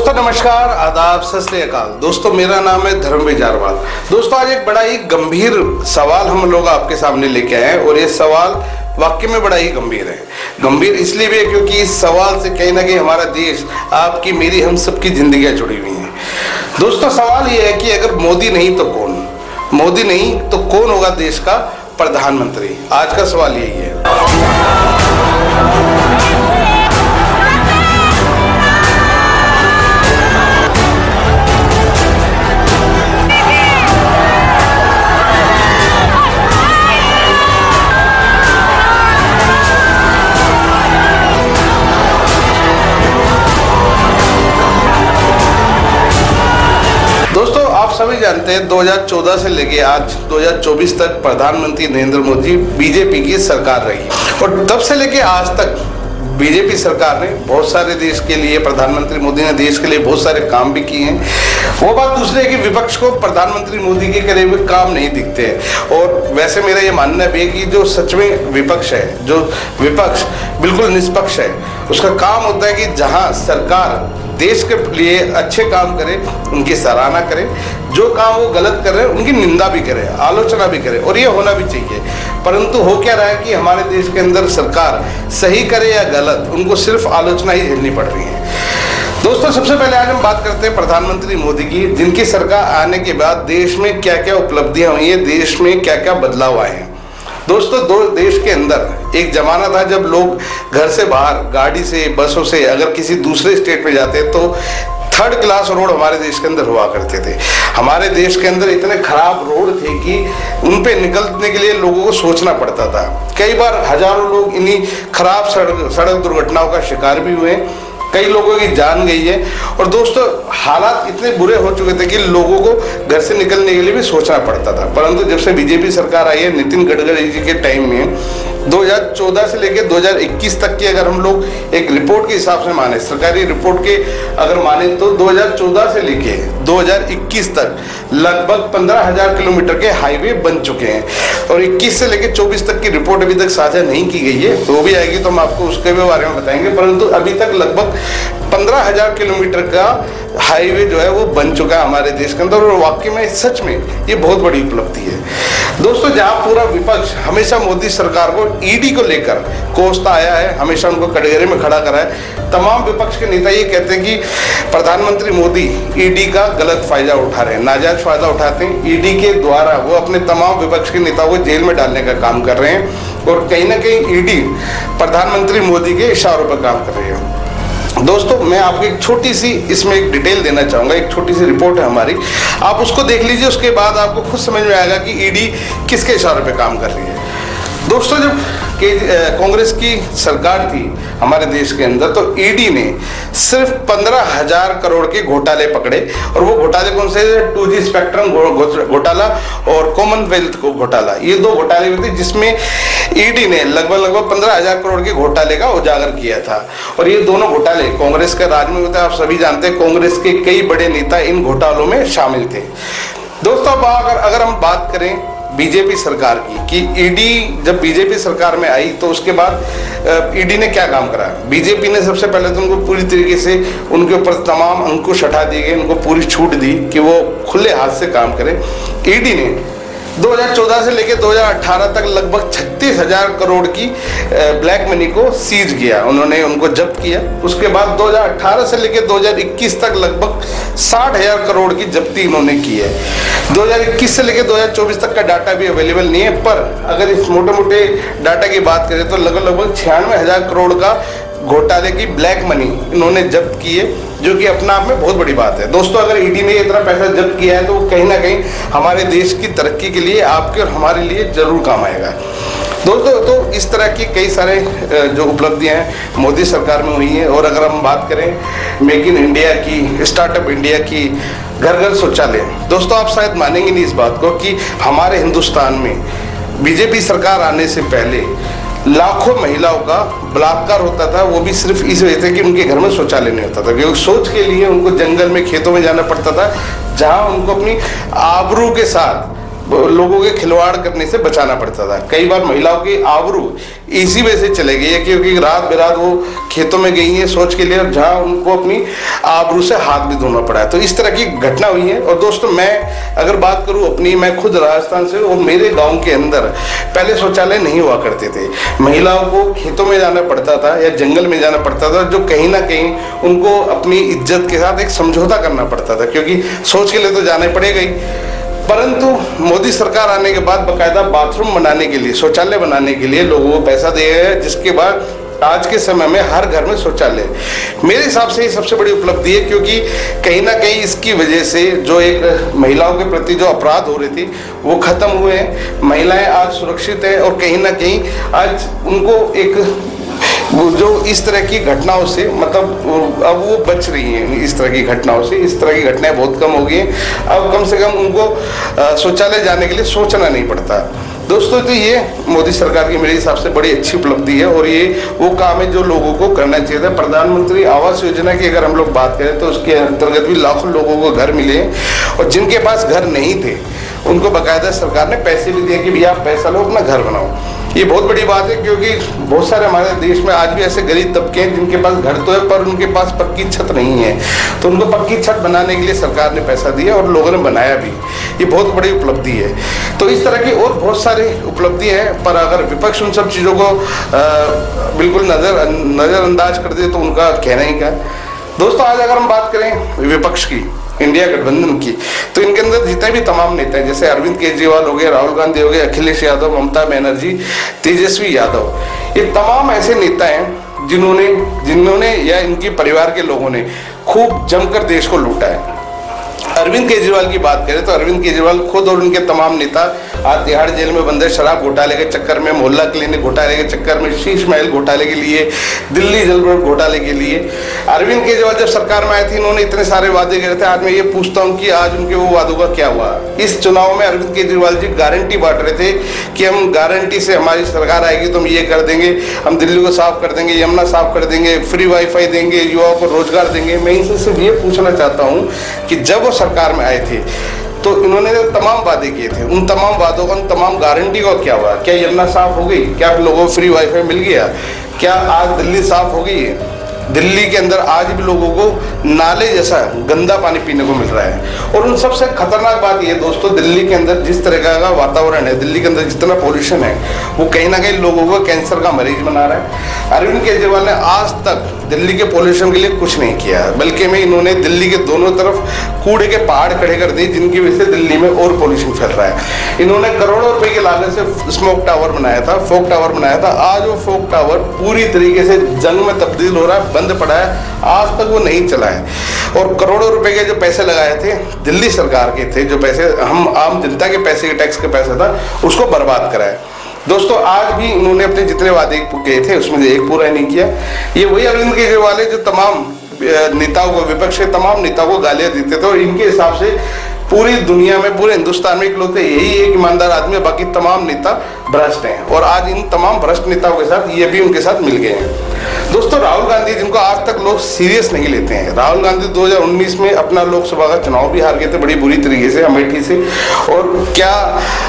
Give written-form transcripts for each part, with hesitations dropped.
दोस्तों नमस्कार, आदाब, सत श्री अकाल। दोस्तों मेरा नाम है धर्मवीर जारवाल। दोस्तों आज एक बड़ा ही गंभीर सवाल हम लोग आपके सामने लेके आए हैं और ये सवाल वाकई में बड़ा ही गंभीर है। गंभीर इसलिए भी है क्योंकि इस सवाल से कहीं ना कहीं हमारा देश, आपकी मेरी, हम सबकी जिंदगियां जुड़ी हुई हैं। दोस्तों सवाल ये है कि अगर मोदी नहीं तो कौन, मोदी नहीं तो कौन होगा देश का प्रधानमंत्री। आज का सवाल यही है। दोस्तों आप सभी जानते हैं 2014 से लेके आज 2024 तक प्रधानमंत्री नरेंद्र मोदी बीजेपी की सरकार रही और तब से लेके आज तक बीजेपी सरकार ने बहुत सारे देश के लिए, प्रधानमंत्री मोदी ने देश के लिए बहुत सारे काम भी किए हैं। वो बात दूसरी है कि विपक्ष को प्रधानमंत्री मोदी के करे हुए काम नहीं दिखते हैं। और वैसे मेरा ये मानना भी है कि जो सच में विपक्ष है, जो विपक्ष बिल्कुल निष्पक्ष है, उसका काम होता है कि जहां सरकार देश के लिए अच्छे काम करे उनकी सराहना करे, जो काम वो गलत कर रहे हैं उनकी निंदा भी करे, आलोचना भी करे, और ये होना भी चाहिए। परंतु हो क्या रहा है कि हमारे देश के अंदर सरकार सही करे या गलत, उनको सिर्फ आलोचना ही झेलनी पड़ रही है। दोस्तों सबसे पहले आज हम बात करते हैं प्रधानमंत्री मोदी की, जिनकी सरकार आने के बाद देश में क्या क्या उपलब्धियां हुई हैं, देश में क्या क्या बदलाव आए हैं। दोस्तों देश के अंदर एक जमाना था जब लोग घर से बाहर गाड़ी से, बसों से अगर किसी दूसरे स्टेट में जाते तो थर्ड क्लास रोड हमारे देश के अंदर हुआ करते थे। हमारे देश के अंदर इतने खराब रोड थे कि उन पे निकलने के लिए लोगों को सोचना पड़ता था। कई बार हजारों लोग इन्हीं खराब सड़क दुर्घटनाओं का शिकार भी हुए, कई लोगों की जान गई है। और दोस्तों हालात इतने बुरे हो चुके थे कि लोगों को घर से निकलने के लिए भी सोचना पड़ता था। परंतु जब से बीजेपी सरकार आई है, नितिन गडकरी जी के टाइम में 2014 से लेकर 2021 तक की अगर हम लोग एक रिपोर्ट के हिसाब से माने, सरकारी रिपोर्ट के अगर माने तो 2014 से लेके 2021 तक लगभग 15,000 किलोमीटर के हाईवे बन चुके हैं। और 21 से लेकर 24 तक की रिपोर्ट अभी तक साझा नहीं की गई है, तो वो भी आएगी तो हम आपको उसके भी बारे में बताएंगे। परंतु अभी तक लगभग 15,000 किलोमीटर का हाईवे जो है वो बन चुका है हमारे देश के अंदर, और वाकई में सच में ये बहुत बड़ी उपलब्धि है। दोस्तों जहां पूरा विपक्ष हमेशा मोदी सरकार को ईडी को लेकर कोसता आया है, हमेशा उनको कटघरे में खड़ा करा है, तमाम विपक्ष के नेता ये कहते हैं कि प्रधानमंत्री मोदी ईडी का गलत फायदा उठा रहे हैं, नाजायज फायदा उठाते हैं। ईडी के द्वारा वो अपने तमाम विपक्ष के नेताओं को जेल में डालने का काम कर रहे हैं और कहीं ना कहीं ईडी प्रधानमंत्री मोदी के इशारों पर काम कर रही है। दोस्तों मैं आपको एक छोटी सी इसमें एक डिटेल देना चाहूँगा, एक छोटी सी रिपोर्ट है हमारी, आप उसको देख लीजिए, उसके बाद आपको खुद समझ में आएगा कि ईडी किसके इशारे पे काम कर रही है। दोस्तों जब कांग्रेस की सरकार थी हमारे देश के अंदर तो ईडी ने सिर्फ 15,000 करोड़ के घोटाले पकड़े, और वो घोटाले कौन से? 2G स्पेक्ट्रम घोटाला और कॉमनवेल्थ को घोटाला, ये दो घोटाले हुए थे जिसमें ईडी ने लगभग 15,000 करोड़ के घोटाले का उजागर किया था। और ये दोनों घोटाले कांग्रेस के राज में होते हैं, आप सभी जानते हैं कांग्रेस के कई बड़े नेता इन घोटालों में शामिल थे। दोस्तों अगर हम बात करें बीजेपी सरकार की कि ईडी जब बीजेपी सरकार में आई तो उसके बाद ईडी ने क्या काम करा? बीजेपी ने सबसे पहले तो उनको पूरी तरीके से उनके ऊपर तमाम अंकुश हटा दिए गए, उनको पूरी छूट दी कि वो खुले हाथ से काम करें। ईडी ने 2014 से लेकर 2018 तक लगभग 36,000 करोड़ की ब्लैक मनी को सीज किया, उन्होंने उनको जब्त किया। उसके बाद 2018 से लेकर 2021 तक लगभग 60,000 करोड़ की जब्ती इन्होंने की है। 2021 से लेकर 2024 तक का डाटा भी अवेलेबल नहीं है, पर अगर इस मोटे मोटे डाटा की बात करें तो लगभग 96,000 करोड़ का घोटाले की ब्लैक मनी इन्होंने जब्त की है, जो कि अपना आप में बहुत बड़ी बात है। दोस्तों अगर ईडी ने इतना पैसा जब्त किया है तो कहीं ना कहीं हमारे देश की तरक्की के लिए, आपके और हमारे लिए जरूर काम आएगा। दोस्तों तो इस तरह की कई सारे जो उपलब्धियां हैं मोदी सरकार में हुई हैं। और अगर हम बात करें मेक इन इंडिया की, स्टार्टअप इंडिया की, घर घर शौचालय, दोस्तों आप शायद मानेंगे नहीं इस बात को कि हमारे हिंदुस्तान में बीजेपी सरकार आने से पहले लाखों महिलाओं का बलात्कार होता था, वो भी सिर्फ इस वजह से कि उनके घर में शौचालय नहीं होता था, क्योंकि शौच के लिए उनको जंगल में, खेतों में जाना पड़ता था, जहां उनको अपनी आबरू के साथ लोगों के खिलवाड़ करने से बचाना पड़ता था। कई बार महिलाओं की आबरू इसी वजह से चले गई है क्योंकि रात बेरात वो खेतों में गई हैं सोच के लिए, और जहाँ उनको अपनी आबरू से हाथ भी धोना पड़ा है। तो इस तरह की घटना हुई है। और दोस्तों मैं अगर बात करूँ अपनी, मैं खुद राजस्थान से, और मेरे गाँव के अंदर पहले शौचालय नहीं हुआ करते थे। महिलाओं को खेतों में जाना पड़ता था या जंगल में जाना पड़ता था, जो कहीं ना कहीं उनको अपनी इज्जत के साथ एक समझौता करना पड़ता था, क्योंकि शौच के लिए तो जाना पड़ेगा ही। परंतु मोदी सरकार आने के बाद बाकायदा बाथरूम बनाने के लिए, शौचालय बनाने के लिए लोगों को पैसा दिया है, जिसके बाद आज के समय में हर घर में शौचालय। मेरे हिसाब से ये सबसे बड़ी उपलब्धि है, क्योंकि कहीं ना कहीं इसकी वजह से जो एक महिलाओं के प्रति जो अपराध हो रहे थे वो खत्म हुए हैं। महिलाएं आज सुरक्षित है और कहीं ना कहीं आज उनको एक वो जो इस तरह की घटनाओं से, मतलब अब वो बच रही हैं इस तरह की घटनाओं से। इस तरह की घटनाएं बहुत कम हो गई हैं। अब कम से कम उनको शौचालय जाने के लिए सोचना नहीं पड़ता। दोस्तों तो ये मोदी सरकार की मेरे हिसाब से बड़ी अच्छी उपलब्धि है, और ये वो काम है जो लोगों को करना चाहिए था। प्रधानमंत्री आवास योजना की अगर हम लोग बात करें तो उसके अंतर्गत भी लाखों लोगों को घर मिले हैं, और जिनके पास घर नहीं थे उनको बाकायदा सरकार ने पैसे भी दिए कि भैया आप पैसा लो अपना घर बनाओ। ये बहुत बड़ी बात है, क्योंकि बहुत सारे हमारे देश में आज भी ऐसे गरीब तबके हैं जिनके पास घर तो है पर उनके पास पक्की छत नहीं है। तो उनको पक्की छत बनाने के लिए सरकार ने पैसा दिया और लोगों ने बनाया भी। ये बहुत बड़ी उपलब्धि है। तो इस तरह की और बहुत सारी उपलब्धि है, पर अगर विपक्ष उन सब चीज़ों को बिल्कुल नज़रअंदाज कर दे तो उनका कहना ही क्या। दोस्तों आज अगर हम बात करें विपक्ष की, इंडिया गठबंधन की, तो इनके अंदर जितने भी तमाम नेता हैं, जैसे अरविंद केजरीवाल हो गए, राहुल गांधी हो गए, अखिलेश यादव, ममता बनर्जी, तेजस्वी यादव, ये तमाम ऐसे नेता हैं जिन्होंने या इनके परिवार के लोगों ने खूब जमकर देश को लूटा है। अरविंद केजरीवाल की बात करें तो अरविंद केजरीवाल खुद और उनके तमाम नेता आज तिहाड़ जेल में बंद है, शराब घोटाले के चक्कर में, मोहल्ला क्लिनिक घोटाले के चक्कर में, शीश महल घोटाले के लिए, दिल्ली जल बोर्ड घोटाले के लिए। अरविंद केजरीवाल जब सरकार में आए थे इन्होंने इतने सारे वादे करे थे। आज मैं ये पूछता हूँ कि आज उनके वो वादों का क्या हुआ। इस चुनाव में अरविंद केजरीवाल जी गारंटी बांट रहे थे कि हम गारंटी से हमारी सरकार आएगी तो हम ये कर देंगे, हम दिल्ली को साफ कर देंगे, यमुना साफ कर देंगे, फ्री वाईफाई देंगे, युवाओं को रोजगार देंगे। मैं इनसे सिर्फ ये पूछना चाहता हूँ कि जब वो सरकार में आए थे तो इन्होंने तमाम वादे किए थे, उन तमाम वादों का, उन तमाम गारंटी का क्या हुआ? क्या यमुना साफ हो गई? क्या लोगों को फ्री वाईफाई मिल गया? क्या आज दिल्ली साफ हो गई है? दिल्ली के अंदर आज भी लोगों को नाले जैसा गंदा पानी पीने को मिल रहा है। और उन सबसे खतरनाक बात ये दोस्तों, दिल्ली के अंदर जिस तरह का वातावरण है, दिल्ली के अंदर जितना पोल्यूशन है, वो कहीं ना कहीं लोगों को कैंसर का मरीज बना रहा है। अरविंद केजरीवाल ने आज तक दिल्ली के पोल्यूशन के लिए कुछ नहीं किया, बल्कि में इन्होंने दिल्ली के दोनों तरफ कूड़े के पहाड़ खड़े कर दिए, जिनकी वजह से दिल्ली में और पोल्यूशन फैल रहा है। इन्होंने करोड़ों रुपए की लागत से स्मोक टावर बनाया था, फोक टावर बनाया था। आज वो फोक टावर पूरी तरीके से जंग में तब्दील हो रहा है, बंद पड़ा है, आज तक वो नहीं चला है। और करोड़ों रुपए के जो पैसे लगाए थे दिल्ली सरकार के थे, जो पैसे हम आम जनता के पैसे, टैक्स के पैसा था, उसको बर्बाद कराया। दोस्तों आज भी इन्होंने अपने जितने वादे किए थे उसमें से एक पूरा नहीं किया। ये वही अरविंद केजरीवाल है जो तमाम नेताओं को, विपक्ष के तमाम नेताओं को गालियां देते थे, और इनके हिसाब से पूरी दुनिया में, पूरे हिंदुस्तान में इकलौते यही एक ईमानदार आदमी है, बाकी तमाम नेता भ्रष्ट हैं। और आज इन तमाम भ्रष्ट नेताओं के साथ ये भी उनके साथ मिल गए हैं। दोस्तों राहुल गांधी, जिनको आज तक लोग सीरियस नहीं लेते हैं, राहुल गांधी 2019 में अपना लोकसभा का चुनाव भी हार गए थे बड़ी बुरी तरीके से, अमेठी से। और क्या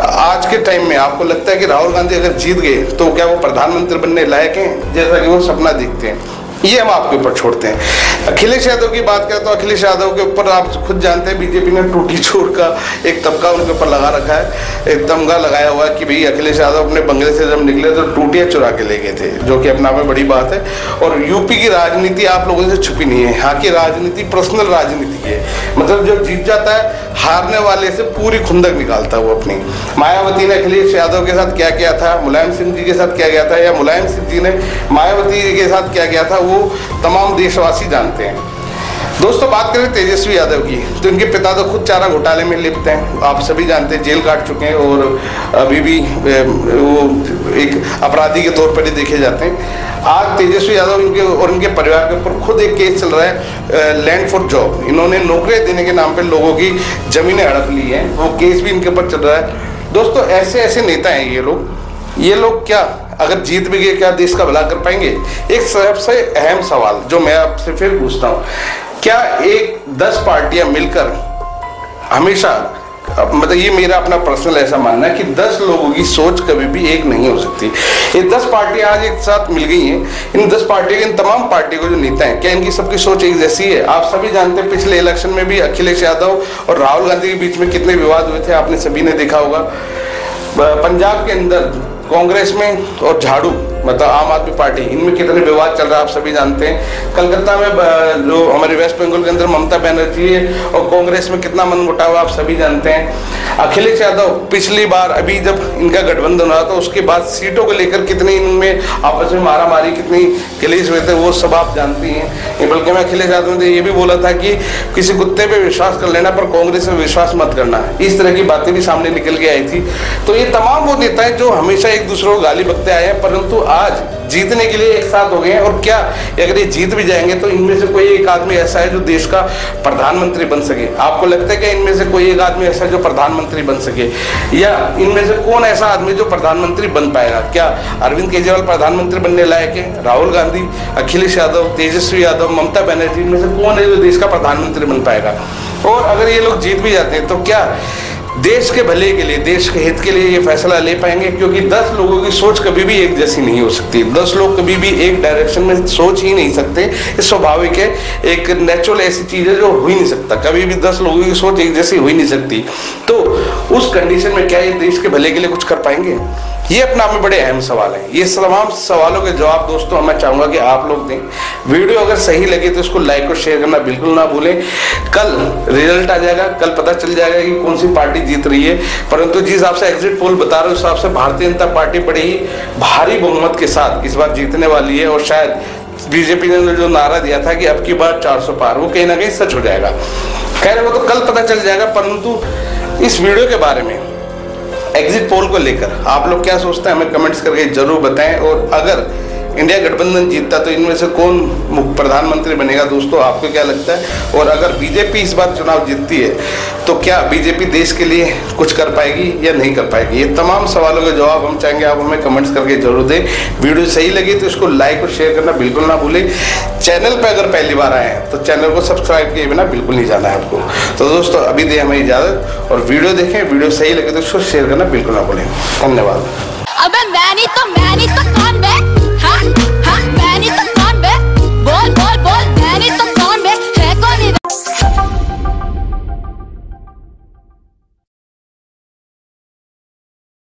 आज के टाइम में आपको लगता है कि राहुल गांधी अगर जीत गए तो क्या वो प्रधानमंत्री बनने लायक हैं, जैसा कि वो सपना देखते हैं? ये हम आपके ऊपर छोड़ते हैं। अखिलेश यादव की बात करें तो अखिलेश यादव के ऊपर आप खुद जानते हैं बीजेपी ने टूटी चोर का एक तबका उनके ऊपर लगा रखा है, एक तमगा लगाया हुआ है कि भाई अखिलेश यादव अपने बंगले से जब निकले तो टूटियां चुरा के ले गए थे, जो कि अपना में बड़ी बात है। और यूपी की राजनीति आप लोगों से छुपी नहीं है, यहाँ की राजनीति पर्सनल राजनीति है, मतलब जो जीत जाता है हारने वाले से पूरी खुंदक निकालता है वो अपनी। मायावती ने अखिलेश यादव के साथ क्या किया था, मुलायम सिंह जी के साथ क्या किया था, या मुलायम सिंह जी ने मायावती जी के साथ क्या किया था, वो तमाम देशवासी जानते हैं। दोस्तों बात करें तेजस्वी यादव की, तो इनके पिता तो खुद चारा घोटाले में लिप्त हैं, आप सभी जानते हैं, जेल काट चुके हैं और अभी भी वो एक अपराधी के तौर पर ही देखे जाते हैं। आज तेजस्वी यादव इनके और इनके परिवार के ऊपर खुद एक केस चल रहा है, लैंड फॉर जॉब। इन्होंने नौकरियां देने के नाम पर लोगों की जमीनें हड़प ली हैं, वो केस भी इनके ऊपर चल रहा है। दोस्तों ऐसे ऐसे नेता हैं ये लोग क्या अगर जीत भी गए क्या देश का भला कर पाएंगे? एक सबसे अहम सवाल जो मैं आपसे फिर पूछता हूँ, क्या 10 पार्टियां मिलकर हमेशा मतलब ये मेरा अपना पर्सनल ऐसा मानना है कि 10 लोगों की सोच कभी भी एक नहीं हो सकती। ये 10 पार्टियां आज एक साथ मिल गई हैं। इन 10 पार्टियों इन तमाम पार्टियों के जो नेता हैं, क्या इनकी सबकी सोच एक जैसी है? आप सभी जानते हैं पिछले इलेक्शन में भी अखिलेश यादव और राहुल गांधी के बीच में कितने विवाद हुए थे, आपने सभी ने देखा होगा। पंजाब के अंदर कांग्रेस में और झाड़ू मतलब आम आदमी पार्टी, इनमें कितने विवाद चल रहा है आप सभी जानते हैं। कलकत्ता में जो हमारे वेस्ट बंगाल के अंदर ममता बनर्जी है और कांग्रेस में कितना मनमुटाव आप सभी जानते हैं। अखिलेश यादव पिछली बार अभी जब इनका गठबंधन हुआ था उसके बाद सीटों को लेकर कितनी इनमें आपस में मारामारी, कितनी क्लेश हुए थे, वो सब आप जानती हैं। बल्कि मैं अखिलेश यादव ने ये भी बोला था कि किसी कुत्ते पे विश्वास कर लेना पर कांग्रेस में विश्वास मत करना, इस तरह की बातें भी सामने निकल के आई थी। तो ये तमाम वो नेता है जो हमेशा एक दूसरे को गाली बकते आए हैं, परंतु आज जीतने के लिए एक साथ हो गए हैं। और क्या अगर ये जीत भी जाएंगे तो इनमें से कोई एक आदमी ऐसा है जो देश का प्रधानमंत्री बन सके? आपको लगता है कि इनमें से कोई एक आदमी ऐसा है जो प्रधानमंत्री बन सके? या इनमें से कौन ऐसा आदमी जो प्रधानमंत्री बन पाएगा? क्या अरविंद केजरीवाल प्रधानमंत्री बनने लायक है? राहुल गांधी, अखिलेश यादव, तेजस्वी यादव, ममता बनर्जी, इनमें से कौन है जो देश का प्रधानमंत्री बन पाएगा? और अगर ये लोग जीत भी जाते हैं तो क्या देश के भले के लिए, देश के हित के लिए ये फैसला ले पाएंगे? क्योंकि 10 लोगों की सोच कभी भी एक जैसी नहीं हो सकती। 10 लोग कभी भी एक डायरेक्शन में सोच ही नहीं सकते। ये स्वाभाविक है, एक नेचुरल ऐसी चीज है जो हो ही नहीं सकता। कभी भी 10 लोगों की सोच एक जैसी हो ही नहीं सकती। तो उस कंडीशन में क्या ये देश के भले के लिए कुछ कर पाएंगे? ये अपने आप में बड़े अहम सवाल हैं। ये तमाम सवालों के जवाब दोस्तों मैं चाहूंगा कि आप लोग दें। वीडियो अगर सही लगे तो इसको लाइक और शेयर करना बिल्कुल ना भूलें। कल रिजल्ट आ जाएगा, कल पता चल जाएगा कि कौन सी पार्टी जीत रही है। परंतु जिस हिसाब से एग्जिट पोल बता रहे हो उस हिसाब से भारतीय जनता पार्टी बड़ी ही भारी बहुमत के साथ इस बार जीतने वाली है। और शायद बीजेपी ने जो नारा दिया था कि अब की बार 400 पार, वो कहीं ना कहीं सच हो जाएगा। खैर वो तो कल पता चल जाएगा। परंतु इस वीडियो के बारे में, एग्जिट पोल को लेकर आप लोग क्या सोचते हैं, हमें कमेंट्स करके जरूर बताएं। और अगर इंडिया गठबंधन जीतता तो इनमें से कौन प्रधानमंत्री बनेगा दोस्तों, आपको क्या लगता है? और अगर बीजेपी इस बार चुनाव जीतती है तो क्या बीजेपी देश के लिए कुछ कर पाएगी या नहीं कर पाएगी? ये तमाम सवालों के जवाब हम चाहेंगे आप हमें कमेंट्स करके जरूर दें। वीडियो सही लगी तो इसको लाइक और शेयर करना बिल्कुल ना भूलें। चैनल पर अगर पहली बार आए हैं तो चैनल को सब्सक्राइब किए बिना बिल्कुल नहीं जाना है आपको। तो दोस्तों अभी दें हमें इजाजत और वीडियो देखें। वीडियो सही लगे तो इसको शेयर करना बिल्कुल ना भूलें। धन्यवाद। अबे मैं नहीं तो